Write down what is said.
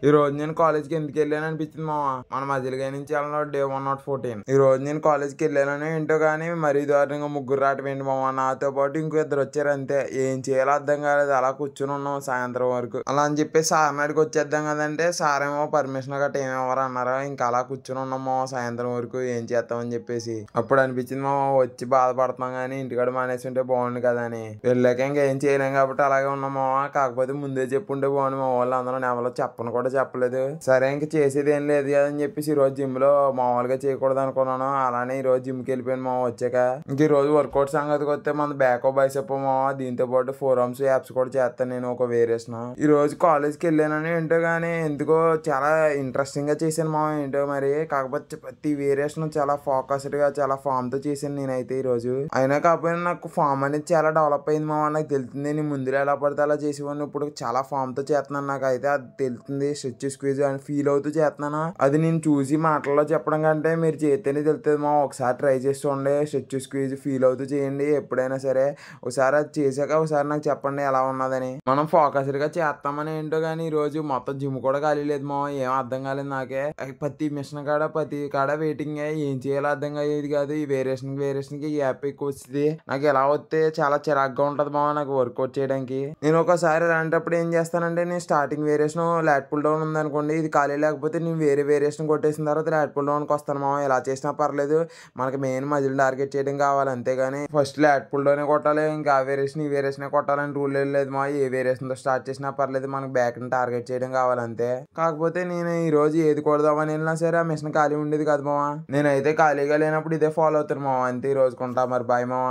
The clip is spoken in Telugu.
ఈ రోజు నేను కాలేజ్కి ఎందుకు వెళ్ళాను అనిపించింది మామ. మన మజిలిగా నుంచి వెళ్ళిన డే 114. ఈ రోజు నేను కాలేజ్కి వెళ్ళానని ఏంటో కానీ మరీ దారుణంగా ముగ్గురు రావటం ఏంటి మామ. నాతో పాటు ఇంకో ఇద్దరు వచ్చారు అంతే. ఏం చేయాలో అర్థం కాలేదు. అలా కూర్చుని ఉన్నాం సాయంత్రం వరకు. అలా అని చెప్పి సార్ నాడికి వచ్చేద్దాం కదంటే సార్ ఏమో పర్మిషన్ గట్రా ఏమేవారు అన్నారు. ఇంకా అలా కూర్చుని ఉన్నాం మామ సాయంత్రం వరకు. ఏం చేస్తామని చెప్పేసి అప్పుడు అనిపించింది మామ, వచ్చి బాధపడుతున్నాం కానీ ఇంటికాడ మానేసి ఉంటే బాగుండు కదా అని. వెళ్ళాక ఇంకా ఏం చేయలేం కాబట్టి అలాగే ఉన్నాం మామ. కాకపోతే ముందే చెప్పుంటే బాగుండు. మా వాళ్ళు అందరూ ఎవరో చెప్పను కూడా చెప్పలేదు. సరే ఇంక చేసేది ఏం లేదు కదా అని చెప్పేసి ఈ రోజు జిమ్ లో మామూలుగా చేయకూడదు అనుకున్నాను. అలానే ఈ రోజు జిమ్ కి వెళ్ళిపోయాను మామ వచ్చాక. ఇంక ఈ రోజు వర్కౌట్ సంగతికి వస్తే మన బ్యాక్ బైసెప్ మామ. దీంతో పాటు ఫోర్ ఆర్మ్స్ యాప్స్ కూడా చేస్తాను నేను ఒక వేరియేషన్. ఈ రోజు కాలేజ్కి వెళ్ళానని ఏంటో గానీ ఎందుకో చాలా ఇంట్రెస్టింగ్ గా చేశాను మామ. ఏంటో మరి కాకపోతే ప్రతి వేరియేషన్ చాలా ఫోకస్డ్ గా చాలా ఫామ్ తో చేశాను నేనైతే ఈ రోజు. అయినా కాకపోయినా నాకు ఫామ్ అనేది చాలా డెవలప్ అయింది మామ. నాకు తెలుస్తుంది నేను ముందు ఎలా పడితే అలా చేసేవాడిని. ఇప్పుడు చాలా ఫామ్ తో చేస్తున్నాను. నాకు అయితే అది తెలుస్తుంది. స్ట్రెచ్ స్క్వీజ్ అని ఫీల్ అవుతూ చేస్తున్నాను. అది నేను చూసి మాటల్లో చెప్పడం కంటే మీరు చేస్తేనే తెలుస్తుంది మా. ఒకసారి ట్రై చేసి చూడండి. స్ట్రెచ్ స్క్వీజ్ ఫీల్ అవుతూ చేయండి ఎప్పుడైనా సరే. ఒకసారి అది చేశాక ఒకసారి నాకు చెప్పండి ఎలా ఉన్నదని. మనం ఫోకస్డ్ గా చేస్తామని ఏంటో కానీ ఈ రోజు మొత్తం జిమ్ కూడా ఖాళీ లేదు మా. ఏం అర్థం కాలేదు నాకే. ప్రతి మిషన్ ప్రతి కాడ వెయిటింగ్. ఏం చేయాలో అర్థం కాదు కాదు. ఈ వేరియేషన్ కి ఈ యాప్ ఎక్కువ వస్తుంది. నాకు ఎలా వస్తే చాలా చిరాగ్గా ఉంటది మా నాకు వర్కౌట్ చేయడానికి. నేను ఒకసారి అలాంటప్పుడు ఏం చేస్తానంటే నేను starting variation lat pull down ఉంది అనుకోండి. ఇది ఖాళీ లేకపోతే నేను వేరే వేరియేషన్ కొట్టేసిన తర్వాత లాట్ పుల్ డౌన్ కి వస్తాను మామ. ఎలా చేసినా పర్లేదు. మనకి మెయిన్ మజిల్ టార్గెట్ చేయడం కావాలి అంతేగాని ఫస్ట్ లాట్ పుల్ డౌన్ కొట్టాలి ఇంకా ఆ వేరియేషన్ ఈ వేరియేషన్ కొట్టాలని రూల్ లేదు మా. ఏ వేరియేషన్ తో స్టార్ట్ చేసినా పర్లేదు. మనకి బ్యాక్ ని టార్గెట్ చేయడం కావాలి అంతే. కాకపోతే నేను ఈ రోజు ఏది కొడదామని వెళ్ళినా సరే ఆ మిషన్ ఖాళీ ఉండేది కదా మామ. నేనైతే ఖాళీగా లేనప్పుడు ఇదే ఫాలో అవుతాను మామ. అంతే ఈ రోజు కొంటా మరి. బాయ్ మామ.